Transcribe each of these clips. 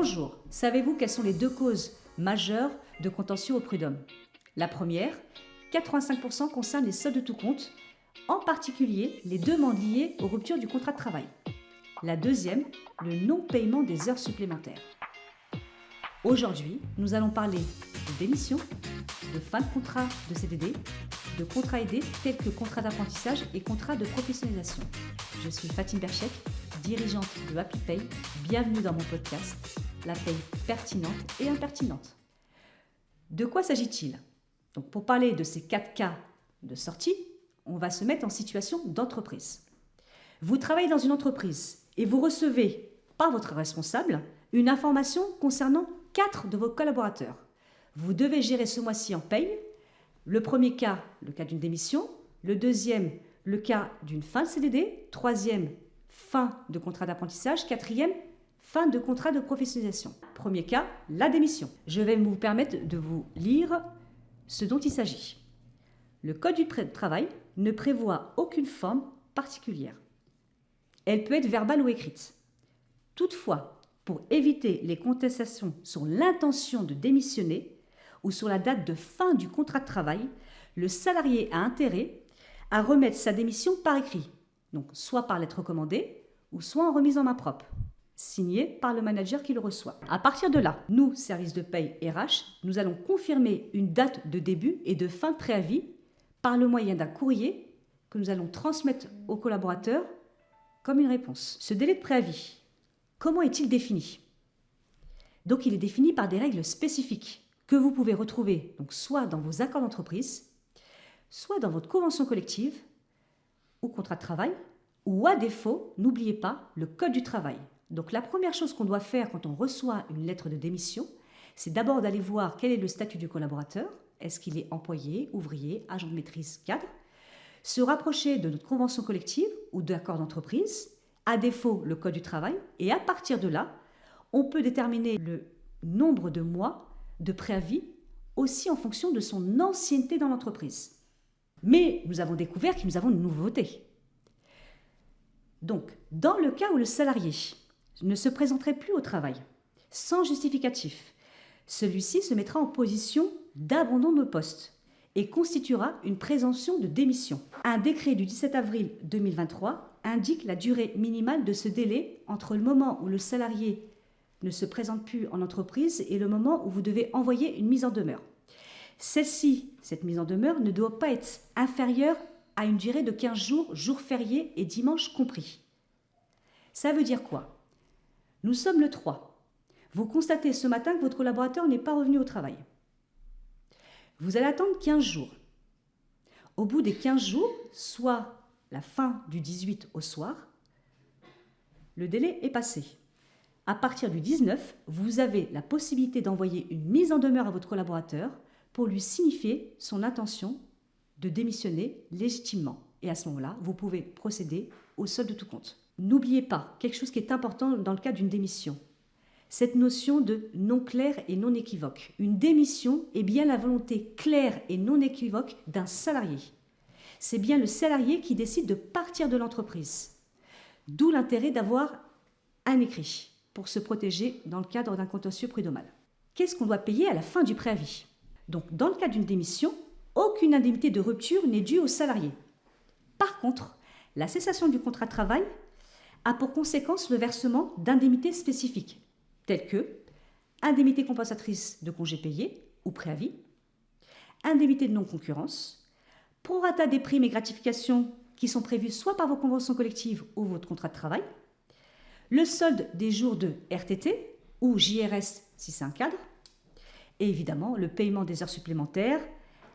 Bonjour, savez-vous quelles sont les deux causes majeures de contentieux au prud'homme? La première, 85% concerne les soldes de tout compte, en particulier les demandes liées aux ruptures du contrat de travail. La deuxième, le non-paiement des heures supplémentaires. Aujourd'hui, nous allons parler de démission, de fin de contrat de CDD, de contrats aidés tels que contrat d'apprentissage et contrat de professionnalisation. Je suis Fatine Berchek, dirigeante de Happy Pay. Bienvenue dans mon podcast, la paye pertinente et impertinente. De quoi s'agit-il? Donc, pour parler de ces 4 cas de sortie, on va se mettre en situation d'entreprise. Vous travaillez dans une entreprise et vous recevez, par votre responsable, une information concernant 4 de vos collaborateurs. Vous devez gérer ce mois-ci en paye. Le premier cas, le cas d'une démission. Le deuxième, le cas d'une fin de CDD. Troisième, fin de contrat d'apprentissage. Quatrième, fin de contrat de professionnalisation. Premier cas, la démission. Je vais vous permettre de vous lire ce dont il s'agit. Le Code du travail ne prévoit aucune forme particulière. Elle peut être verbale ou écrite. Toutefois, pour éviter les contestations sur l'intention de démissionner ou sur la date de fin du contrat de travail, le salarié a intérêt à remettre sa démission par écrit, donc soit par lettre recommandée ou soit en remise en main propre, signée par le manager qui le reçoit. À partir de là, nous, service de paye RH, nous allons confirmer une date de début et de fin de préavis par le moyen d'un courrier que nous allons transmettre aux collaborateurs comme une réponse. Ce délai de préavis, comment est-il défini? Donc, il est défini par des règles spécifiques que vous pouvez retrouver donc, soit dans vos accords d'entreprise, soit dans votre convention collective ou contrat de travail, ou à défaut, n'oubliez pas le Code du travail. Donc, la première chose qu'on doit faire quand on reçoit une lettre de démission, c'est d'abord d'aller voir quel est le statut du collaborateur. Est-ce qu'il est employé, ouvrier, agent de maîtrise, cadre? Se rapprocher de notre convention collective ou d'accord d'entreprise, à défaut le Code du travail, et à partir de là, on peut déterminer le nombre de mois de préavis aussi en fonction de son ancienneté dans l'entreprise. Mais nous avons découvert que nous avons une nouveauté. Donc, dans le cas où le salarié ne se présenterait plus au travail, sans justificatif, celui-ci se mettra en position d'abandon de poste et constituera une présomption de démission. Un décret du 17 avril 2023 indique la durée minimale de ce délai entre le moment où le salarié ne se présente plus en entreprise et le moment où vous devez envoyer une mise en demeure. Cette mise en demeure, ne doit pas être inférieure à une durée de 15 jours, jours fériés et dimanches compris. Ça veut dire quoi? Nous sommes le 3. Vous constatez ce matin que votre collaborateur n'est pas revenu au travail. Vous allez attendre 15 jours. Au bout des 15 jours, soit la fin du 18 au soir, le délai est passé. À partir du 19, vous avez la possibilité d'envoyer une mise en demeure à votre collaborateur pour lui signifier son intention de démissionner légitimement. Et à ce moment-là, vous pouvez procéder au solde de tout compte. N'oubliez pas quelque chose qui est important dans le cas d'une démission. Cette notion de non clair et non équivoque. Une démission est bien la volonté claire et non équivoque d'un salarié. C'est bien le salarié qui décide de partir de l'entreprise. D'où l'intérêt d'avoir un écrit pour se protéger dans le cadre d'un contentieux prud'homal. Qu'est-ce qu'on doit payer à la fin du préavis? Donc, dans le cas d'une démission, aucune indemnité de rupture n'est due au salarié. Par contre, la cessation du contrat de travail a pour conséquence le versement d'indemnités spécifiques, telles que indemnité compensatrice de congés payés ou préavis, indemnité de non-concurrence, prorata des primes et gratifications qui sont prévues soit par vos conventions collectives ou votre contrat de travail, le solde des jours de RTT ou JRS si c'est un cadre, et évidemment le paiement des heures supplémentaires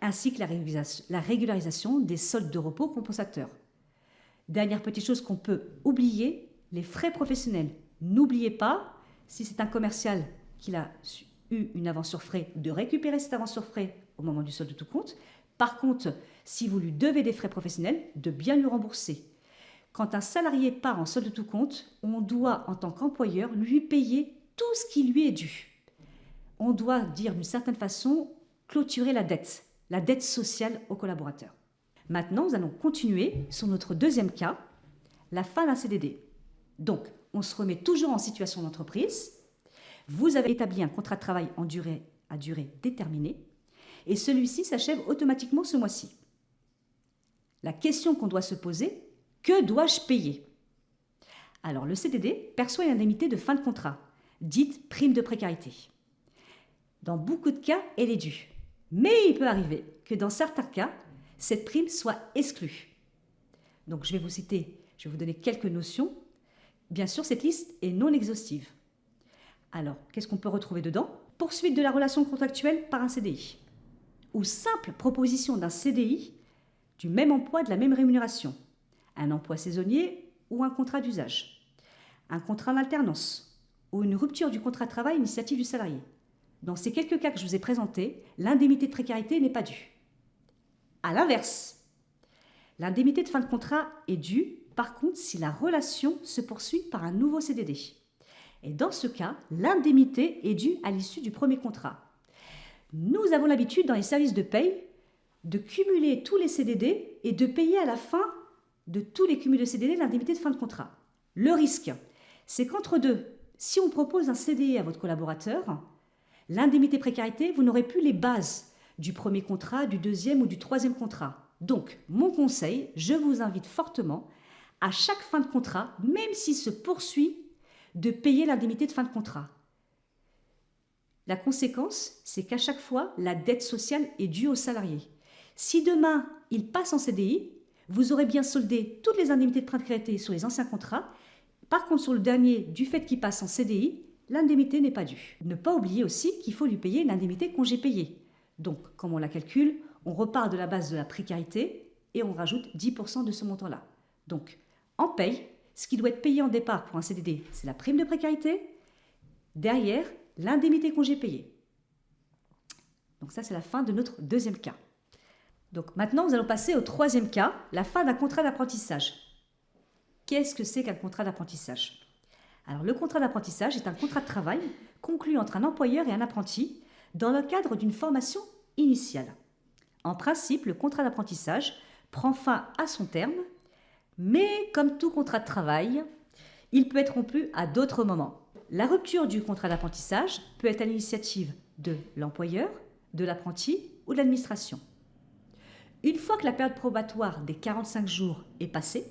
ainsi que la régularisation des soldes de repos compensateurs. Dernière petite chose qu'on peut oublier, les frais professionnels. N'oubliez pas, si c'est un commercial qui a eu une avance sur frais, de récupérer cette avance sur frais au moment du solde de tout compte. Par contre, si vous lui devez des frais professionnels, de bien lui rembourser. Quand un salarié part en solde de tout compte, on doit, en tant qu'employeur, lui payer tout ce qui lui est dû. On doit dire d'une certaine façon, clôturer la dette sociale aux collaborateurs. Maintenant, nous allons continuer sur notre deuxième cas, la fin d'un CDD. Donc, on se remet toujours en situation d'entreprise. Vous avez établi un contrat de travail à durée déterminée et celui-ci s'achève automatiquement ce mois-ci. La question qu'on doit se poser, que dois-je payer? Alors le CDD perçoit une indemnité de fin de contrat, dite prime de précarité. Dans beaucoup de cas, elle est due. Mais il peut arriver que dans certains cas, cette prime soit exclue. Donc je vais vous donner quelques notions. Bien sûr, cette liste est non exhaustive. Alors, qu'est-ce qu'on peut retrouver dedans? Poursuite de la relation contractuelle par un CDI. Ou simple proposition d'un CDI du même emploi, de la même rémunération. Un emploi saisonnier ou un contrat d'usage. Un contrat en alternance. Ou une rupture du contrat de travail à l'initiative du salarié. Dans ces quelques cas que je vous ai présentés, l'indemnité de précarité n'est pas due. À l'inverse, l'indemnité de fin de contrat est due, par contre, si la relation se poursuit par un nouveau CDD. Et dans ce cas, l'indemnité est due à l'issue du premier contrat. Nous avons l'habitude, dans les services de paye, de cumuler tous les CDD et de payer à la fin de tous les cumuls de CDD l'indemnité de fin de contrat. Le risque, c'est qu'entre deux, si on propose un CDI à votre collaborateur, l'indemnité précarité, vous n'aurez plus les bases du premier contrat, du deuxième ou du troisième contrat. Donc, mon conseil, je vous invite fortement, à chaque fin de contrat, même s'il se poursuit, de payer l'indemnité de fin de contrat. La conséquence, c'est qu'à chaque fois, la dette sociale est due au salarié. Si demain, il passe en CDI, vous aurez bien soldé toutes les indemnités de précarité sur les anciens contrats. Par contre, sur le dernier, du fait qu'il passe en CDI, l'indemnité n'est pas due. Ne pas oublier aussi qu'il faut lui payer l'indemnité congé payé. Donc, comme on la calcule, on repart de la base de la précarité et on rajoute 10% de ce montant-là. Donc, en paye, ce qui doit être payé en départ pour un CDD, c'est la prime de précarité. Derrière, l'indemnité congé payé. Donc ça, c'est la fin de notre deuxième cas. Donc maintenant, nous allons passer au troisième cas, la fin d'un contrat d'apprentissage. Qu'est-ce que c'est qu'un contrat d'apprentissage? Alors, le contrat d'apprentissage est un contrat de travail conclu entre un employeur et un apprenti dans le cadre d'une formation initiale. En principe, le contrat d'apprentissage prend fin à son terme, mais comme tout contrat de travail, il peut être rompu à d'autres moments. La rupture du contrat d'apprentissage peut être à l'initiative de l'employeur, de l'apprenti ou de l'administration. Une fois que la période probatoire des 45 jours est passée,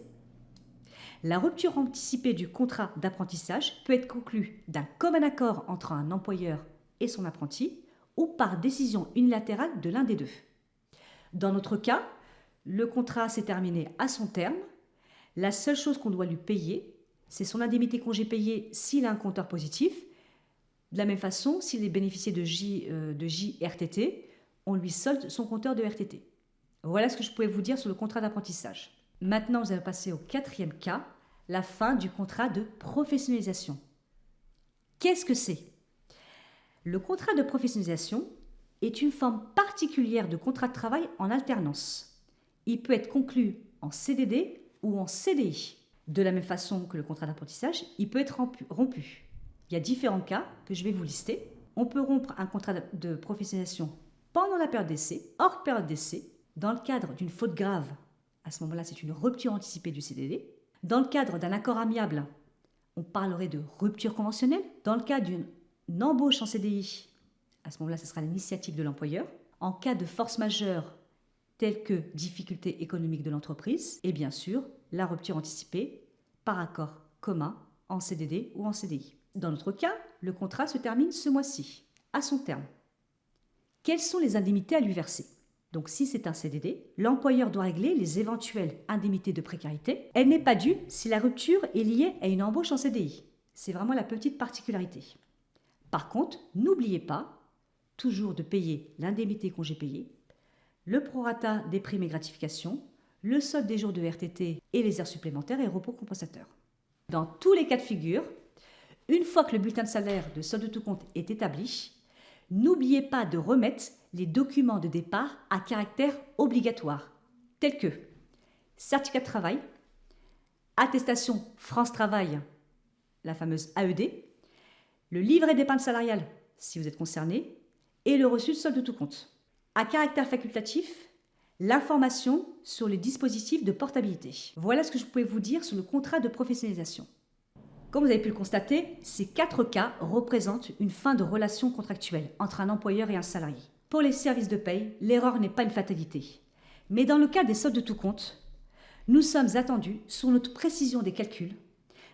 la rupture anticipée du contrat d'apprentissage peut être conclue d'un commun accord entre un employeur et son apprenti ou par décision unilatérale de l'un des deux. Dans notre cas, le contrat s'est terminé à son terme. La seule chose qu'on doit lui payer, c'est son indemnité congé payé s'il a un compteur positif. De la même façon, s'il est bénéficié de JRTT, on lui solde son compteur de RTT. Voilà ce que je pouvais vous dire sur le contrat d'apprentissage. Maintenant, nous allons passer au quatrième cas, la fin du contrat de professionnalisation. Qu'est-ce que c'est? Le contrat de professionnalisation est une forme particulière de contrat de travail en alternance. Il peut être conclu en CDD ou en CDI. De la même façon que le contrat d'apprentissage, il peut être rompu. Il y a différents cas que je vais vous lister. On peut rompre un contrat de professionnalisation pendant la période d'essai, hors période d'essai, dans le cadre d'une faute grave. À ce moment-là, c'est une rupture anticipée du CDD. Dans le cadre d'un accord amiable, on parlerait de rupture conventionnelle. Dans le cas d'une embauche en CDI, à ce moment-là, ce sera l'initiative de l'employeur. En cas de force majeure, telles que difficultés économiques de l'entreprise, et bien sûr, la rupture anticipée par accord commun en CDD ou en CDI. Dans notre cas, le contrat se termine ce mois-ci, à son terme. Quelles sont les indemnités à lui verser? Donc si c'est un CDD, l'employeur doit régler les éventuelles indemnités de précarité. Elle n'est pas due si la rupture est liée à une embauche en CDI. C'est vraiment la petite particularité. Par contre, n'oubliez pas toujours de payer l'indemnité congé payé, le prorata des primes et gratifications, le solde des jours de RTT et les heures supplémentaires et repos compensateurs. Dans tous les cas de figure, une fois que le bulletin de salaire de solde de tout compte est établi, n'oubliez pas de remettre les documents de départ à caractère obligatoire, tels que certificat de travail, attestation France Travail, la fameuse AED, le livret d'épargne salariale, si vous êtes concerné, et le reçu de solde de tout compte. À caractère facultatif, l'information sur les dispositifs de portabilité. Voilà ce que je pouvais vous dire sur le contrat de professionnalisation. Comme vous avez pu le constater, ces 4 cas représentent une fin de relation contractuelle entre un employeur et un salarié. Pour les services de paye, l'erreur n'est pas une fatalité. Mais dans le cas des soldes de tout compte, nous sommes attendus sur notre précision des calculs,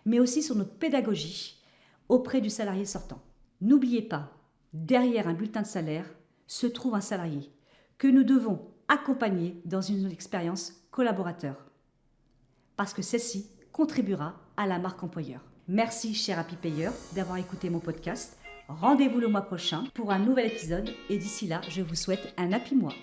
mais aussi sur notre pédagogie auprès du salarié sortant. N'oubliez pas, derrière un bulletin de salaire se trouve un salarié que nous devons accompagner dans une expérience collaborateur, parce que celle-ci contribuera à la marque employeur. Merci, cher Happy Payer, d'avoir écouté mon podcast. Rendez-vous le mois prochain pour un nouvel épisode et d'ici là, je vous souhaite un happy mois.